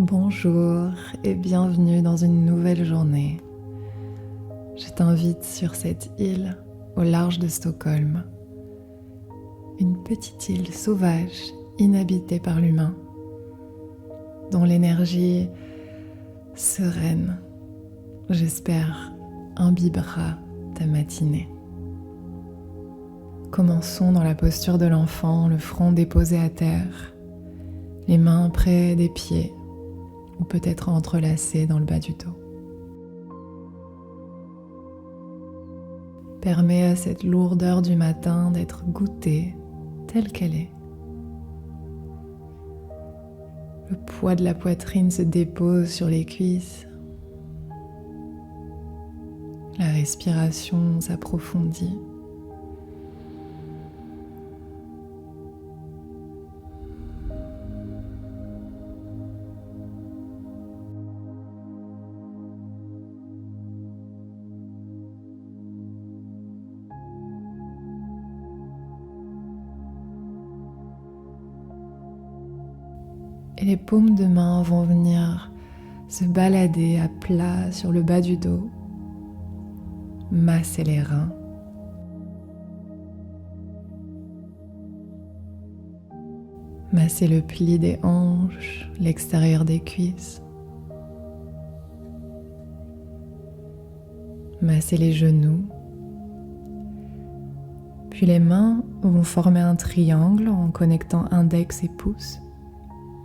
Bonjour et bienvenue dans une nouvelle journée. Je t'invite sur cette île au large de Stockholm. Une petite île sauvage, inhabitée par l'humain, dont l'énergie sereine, j'espère, imbibera ta matinée. Commençons dans la posture de l'enfant, le front déposé à terre, les mains près des pieds ou peut-être entrelacées dans le bas du dos. Permets à cette lourdeur du matin d'être goûtée telle qu'elle est. Le poids de la poitrine se dépose sur les cuisses. La respiration s'approfondit. Et les paumes de main vont venir se balader à plat sur le bas du dos, masser les reins. Masser le pli des hanches, l'extérieur des cuisses. Masser les genoux. Puis les mains vont former un triangle en connectant index et pouce.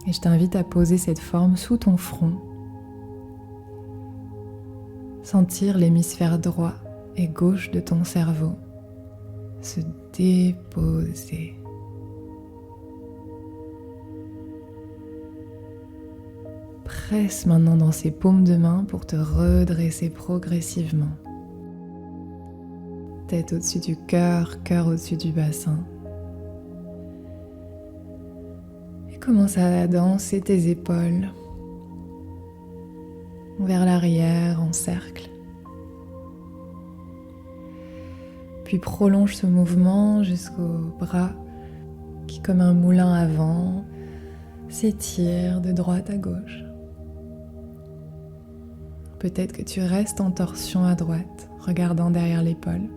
Et je t'invite à poser cette forme sous ton front. Sentir l'hémisphère droit et gauche de ton cerveau se déposer. Presse maintenant dans ces paumes de main pour te redresser progressivement. Tête au-dessus du cœur, cœur au-dessus du bassin. Commence à danser tes épaules vers l'arrière en cercle. Puis prolonge ce mouvement jusqu'aux bras qui, comme un moulin à vent, s'étirent de droite à gauche. Peut-être que tu restes en torsion à droite, regardant derrière l'épaule.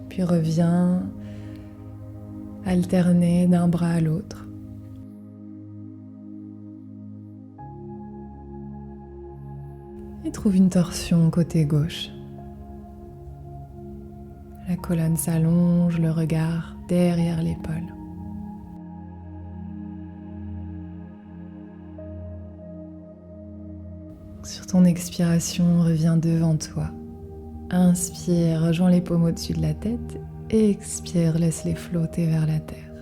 Puis reviens alterner d'un bras à l'autre. Et trouve une torsion côté gauche. La colonne s'allonge, le regard derrière l'épaule. Sur ton expiration, reviens devant toi. Inspire, rejoins les paumes au-dessus de la tête et expire, laisse-les flotter vers la terre.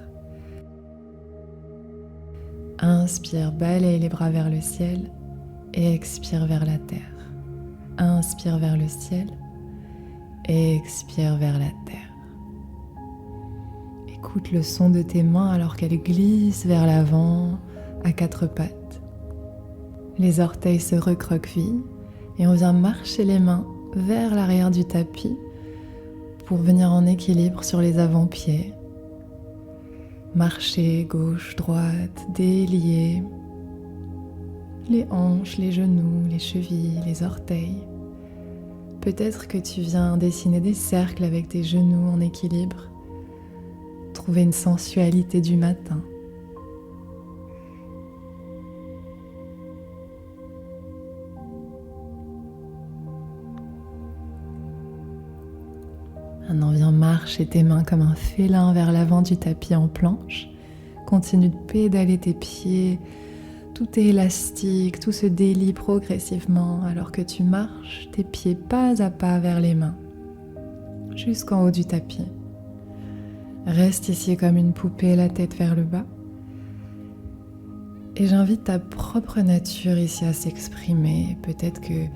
Inspire, balaye les bras vers le ciel et expire vers la terre. Inspire vers le ciel et expire vers la terre. Écoute le son de tes mains alors qu'elles glissent vers l'avant à quatre pattes. Les orteils se recroquevillent et on vient marcher les mains vers l'arrière du tapis pour venir en équilibre sur les avant-pieds. Marcher gauche, droite, délier les hanches, les genoux, les chevilles, les orteils. Peut-être que tu viens dessiner des cercles avec tes genoux en équilibre. Trouver une sensualité du matin. Maintenant, viens marcher tes mains comme un félin vers l'avant du tapis en planche. Continue de pédaler tes pieds. Tout est élastique, tout se délie progressivement alors que tu marches tes pieds pas à pas vers les mains, jusqu'en haut du tapis. Reste ici comme une poupée, la tête vers le bas. Et j'invite ta propre nature ici à s'exprimer. Peut-être que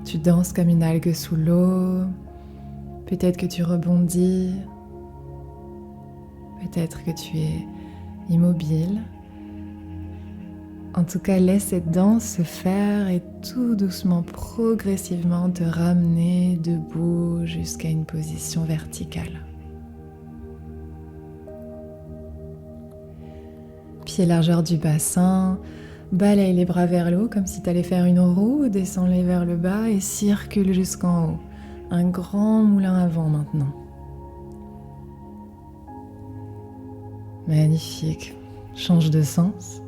tu danses comme une algue sous l'eau. Peut-être que tu rebondis, peut-être que tu es immobile. En tout cas, laisse cette danse se faire et tout doucement, progressivement te ramener debout jusqu'à une position verticale. Pied largeur du bassin, balaye les bras vers le haut comme si tu allais faire une roue, descends-les vers le bas et circule jusqu'en haut. Un grand moulin à vent maintenant. Magnifique. Change de sens.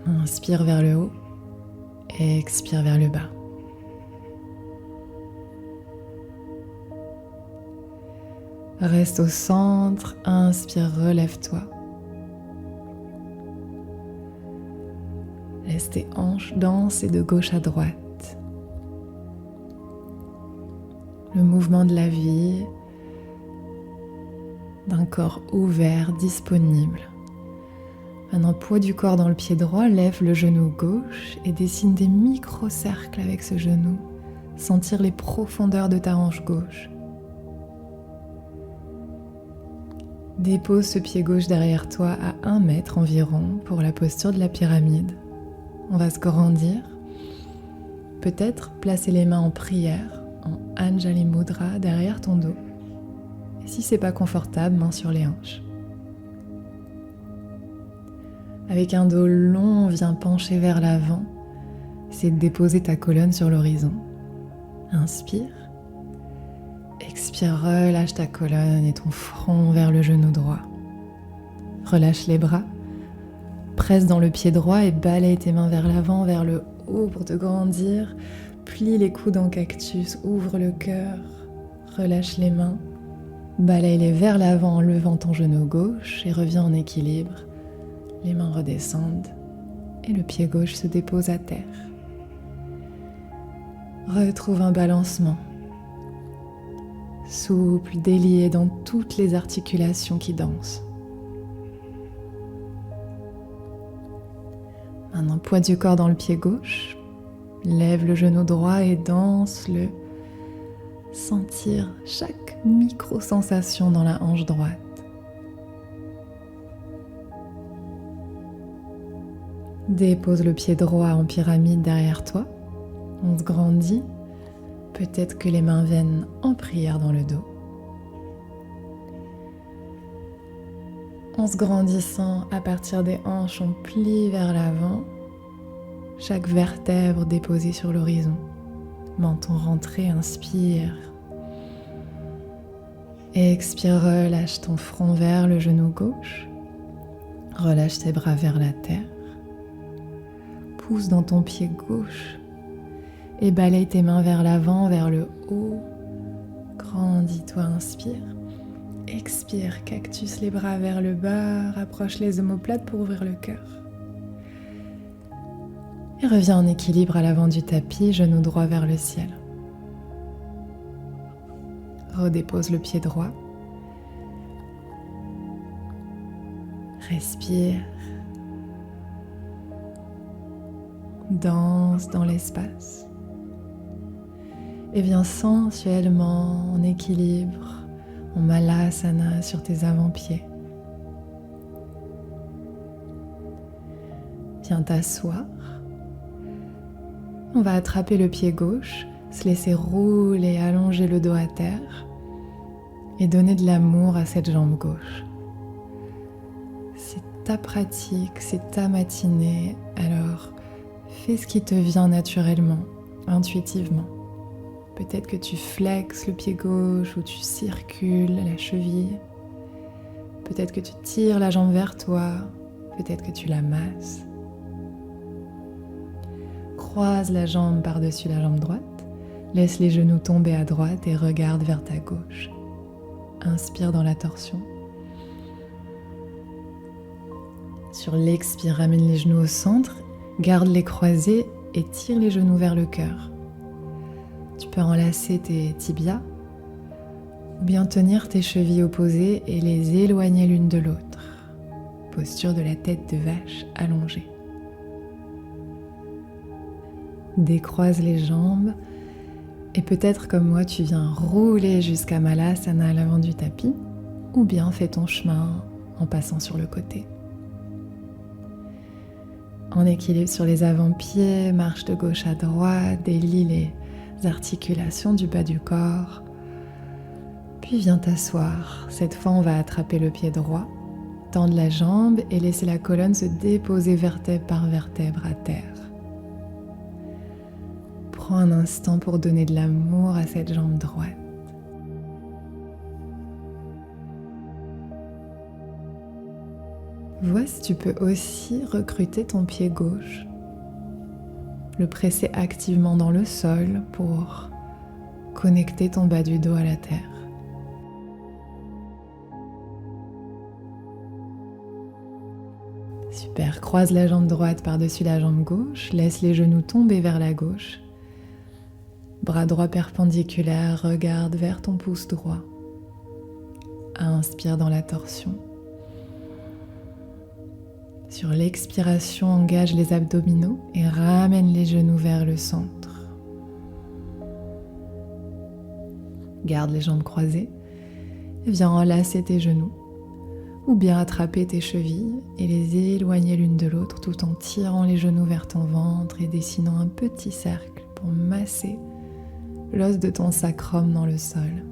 Inspire vers le haut et expire vers le bas. Reste au centre, inspire, relève-toi. Laisse tes hanches danser de gauche à droite. Le mouvement de la vie, d'un corps ouvert, disponible. Maintenant, poids du corps dans le pied droit, lève le genou gauche et dessine des micro-cercles avec ce genou. Sentir les profondeurs de ta hanche gauche. Dépose ce pied gauche derrière toi à 1 mètre environ pour la posture de la pyramide. On va se grandir. Peut-être placer les mains en prière, en Anjali Mudra derrière ton dos. Et si c'est pas confortable, mains sur les hanches. Avec un dos long, viens pencher vers l'avant. C'est de déposer ta colonne sur l'horizon. Inspire. Expire, relâche ta colonne et ton front vers le genou droit. Relâche les bras. Presse dans le pied droit et balaye tes mains vers l'avant, vers le haut pour te grandir. Plie les coudes en cactus, ouvre le cœur. Relâche les mains. Balaye-les vers l'avant en levant ton genou gauche et reviens en équilibre. Les mains redescendent et le pied gauche se dépose à terre. Retrouve un balancement. Souple, délié dans toutes les articulations qui dansent. Maintenant, poids du corps dans le pied gauche. Lève le genou droit et danse-le. Sentir chaque micro-sensation dans la hanche droite. Dépose le pied droit en pyramide derrière toi. On se grandit. Peut-être que les mains viennent en prière dans le dos. En se grandissant, à partir des hanches, on plie vers l'avant. Chaque vertèbre déposée sur l'horizon. Menton rentré, inspire. Expire, relâche ton front vers le genou gauche. Relâche tes bras vers la terre. Pousse dans ton pied gauche. Et balaye tes mains vers l'avant, vers le haut. Grandis-toi, inspire. Expire, cactus, les bras vers le bas. Rapproche les omoplates pour ouvrir le cœur. Et reviens en équilibre à l'avant du tapis, genou droit vers le ciel. Redépose le pied droit. Respire. Danse dans l'espace. Et viens sensuellement en équilibre, en Malasana sur tes avant-pieds. Viens t'asseoir. On va attraper le pied gauche, se laisser rouler, allonger le dos à terre et donner de l'amour à cette jambe gauche. C'est ta pratique, c'est ta matinée, alors fais ce qui te vient naturellement, intuitivement. Peut-être que tu flexes le pied gauche ou tu circules la cheville. Peut-être que tu tires la jambe vers toi, peut-être que tu la masses. Croise la jambe par-dessus la jambe droite, laisse les genoux tomber à droite et regarde vers ta gauche. Inspire dans la torsion. Sur l'expire, ramène les genoux au centre, garde les croisés et tire les genoux vers le cœur. Tu peux enlacer tes tibias ou bien tenir tes chevilles opposées et les éloigner l'une de l'autre. Posture de la tête de vache allongée. Décroise les jambes et peut-être comme moi tu viens rouler jusqu'à Malasana à l'avant du tapis ou bien fais ton chemin en passant sur le côté. En équilibre sur les avant-pieds, marche de gauche à droite, délie les articulations du bas du corps. Puis viens t'asseoir. Cette fois, on va attraper le pied droit, tendre la jambe et laisser la colonne se déposer vertèbre par vertèbre à terre. Prends un instant pour donner de l'amour à cette jambe droite. Vois si tu peux aussi recruter ton pied gauche. Le presser activement dans le sol pour connecter ton bas du dos à la terre. Super, croise la jambe droite par-dessus la jambe gauche, laisse les genoux tomber vers la gauche. Bras droit perpendiculaire, regarde vers ton pouce droit. Inspire dans la torsion. Sur l'expiration, engage les abdominaux et ramène les genoux vers le centre. Garde les jambes croisées et viens enlacer tes genoux ou bien attraper tes chevilles et les éloigner l'une de l'autre tout en tirant les genoux vers ton ventre et dessinant un petit cercle pour masser l'os de ton sacrum dans le sol,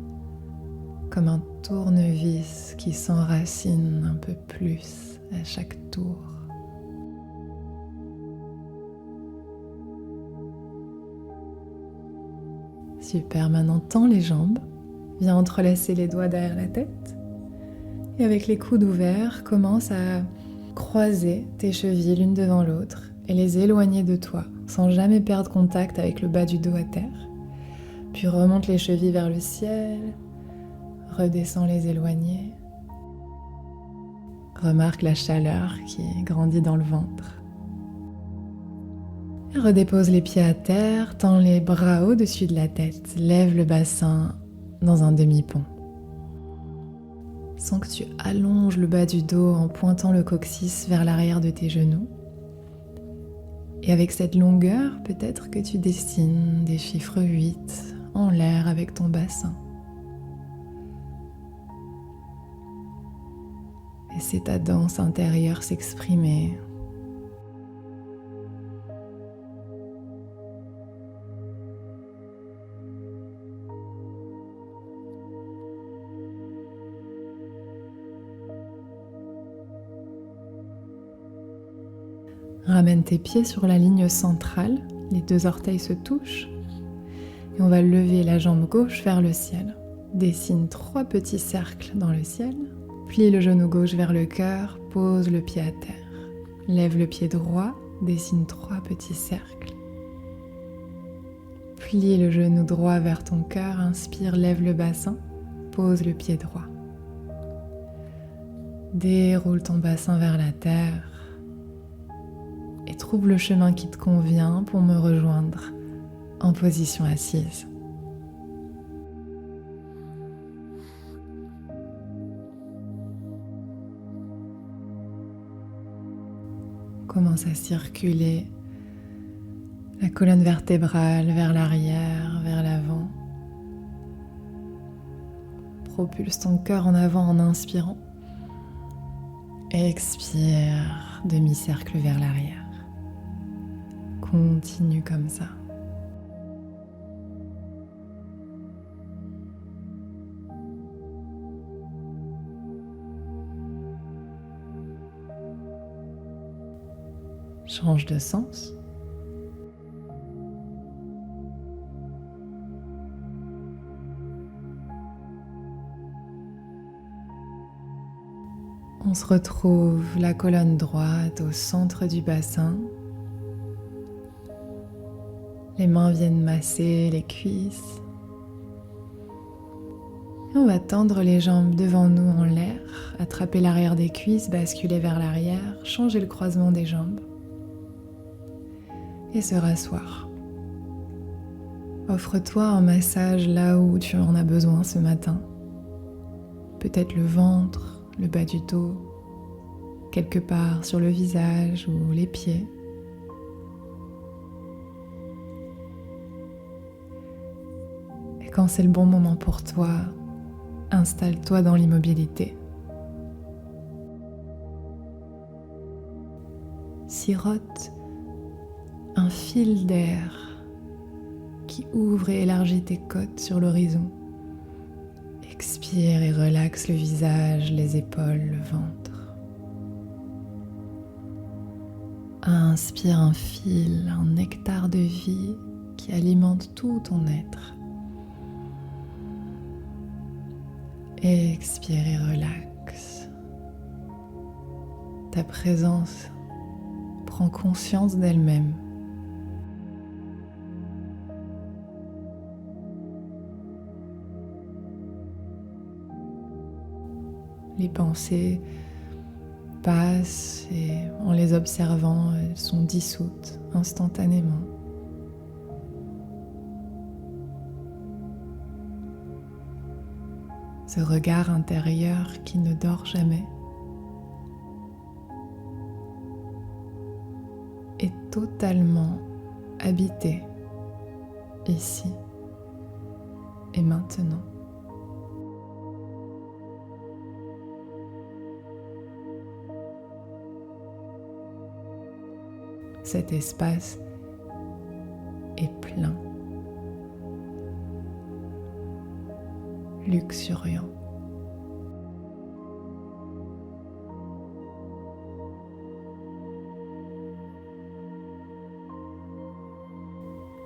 comme un tournevis qui s'enracine un peu plus à chaque tour. Super, maintenant tends les jambes, viens entrelacer les doigts derrière la tête et avec les coudes ouverts, commence à croiser tes chevilles l'une devant l'autre et les éloigner de toi sans jamais perdre contact avec le bas du dos à terre. Puis remonte les chevilles vers le ciel, redescends les éloigner. Remarque la chaleur qui grandit dans le ventre. Redépose les pieds à terre, tends les bras au-dessus de la tête, lève le bassin dans un demi-pont. Sens que tu allonges le bas du dos en pointant le coccyx vers l'arrière de tes genoux. Et avec cette longueur, peut-être que tu dessines des chiffres 8 en l'air avec ton bassin. Laissez ta danse intérieure s'exprimer. Ramène tes pieds sur la ligne centrale, les deux orteils se touchent et on va lever la jambe gauche vers le ciel. Dessine 3 petits cercles dans le ciel, plie le genou gauche vers le cœur, pose le pied à terre. Lève le pied droit, dessine 3 petits cercles. Plie le genou droit vers ton cœur, inspire, lève le bassin, pose le pied droit. Déroule ton bassin vers la terre. Et trouve le chemin qui te convient pour me rejoindre en position assise. Commence à circuler la colonne vertébrale vers l'arrière, vers l'avant. Propulse ton cœur en avant en inspirant. Expire, demi-cercle vers l'arrière. Continue comme ça. Change de sens. On se retrouve la colonne droite au centre du bassin. Les mains viennent masser les cuisses. Et on va tendre les jambes devant nous en l'air, attraper l'arrière des cuisses, basculer vers l'arrière, changer le croisement des jambes et se rasseoir. Offre-toi un massage là où tu en as besoin ce matin. Peut-être le ventre, le bas du dos, quelque part sur le visage ou les pieds. Et quand c'est le bon moment pour toi, installe-toi dans l'immobilité. Sirote un fil d'air qui ouvre et élargit tes côtes sur l'horizon. Expire et relaxe le visage, les épaules, le ventre. Inspire un fil, un nectar de vie qui alimente tout ton être. Expire et relaxe. Ta présence prend conscience d'elle-même. Les pensées passent et en les observant, elles sont dissoutes instantanément. Ce regard intérieur qui ne dort jamais est totalement habité ici et maintenant. Cet espace est plein, luxuriant.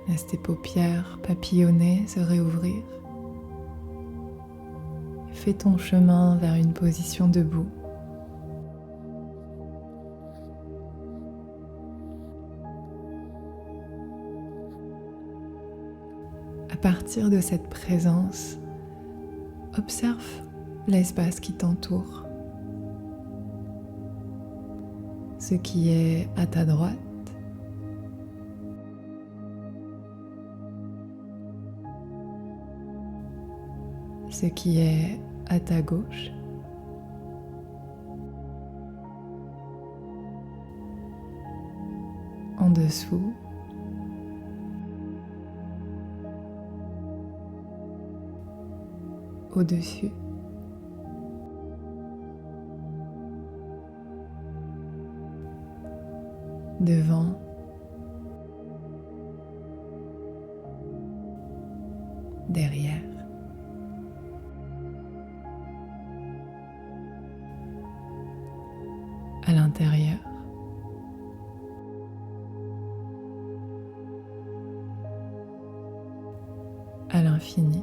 Laisse tes paupières papillonner, se réouvrir. Fais ton chemin vers une position debout. À partir de cette présence, observe l'espace qui t'entoure. Ce qui est à ta droite, ce qui est à ta gauche, en dessous, au-dessus, devant, derrière. À l'intérieur. À l'infini.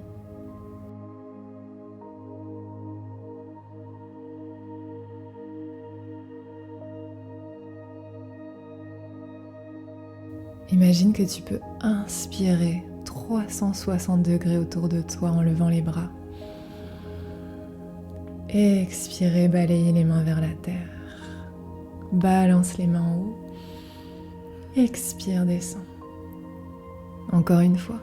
Imagine que tu peux inspirer 360 degrés autour de toi en levant les bras. Expirer, balayer les mains vers la terre. Balance les mains en haut. Expire, descends. Encore une fois.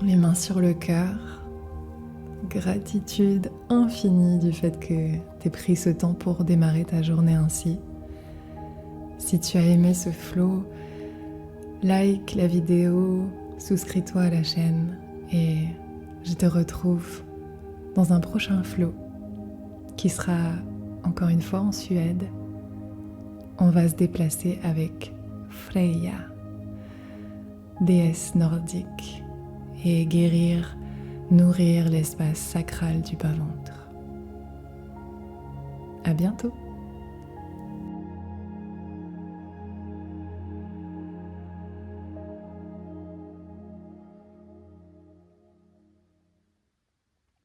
Les mains sur le cœur. Gratitude infinie du fait que tu aies pris ce temps pour démarrer ta journée ainsi. Si tu as aimé ce flow, like la vidéo, souscris-toi à la chaîne et je te retrouve dans un prochain flow qui sera encore une fois en Suède. On va se déplacer avec Freya, déesse nordique, et guérir, nourrir l'espace sacral du bas-ventre. À bientôt!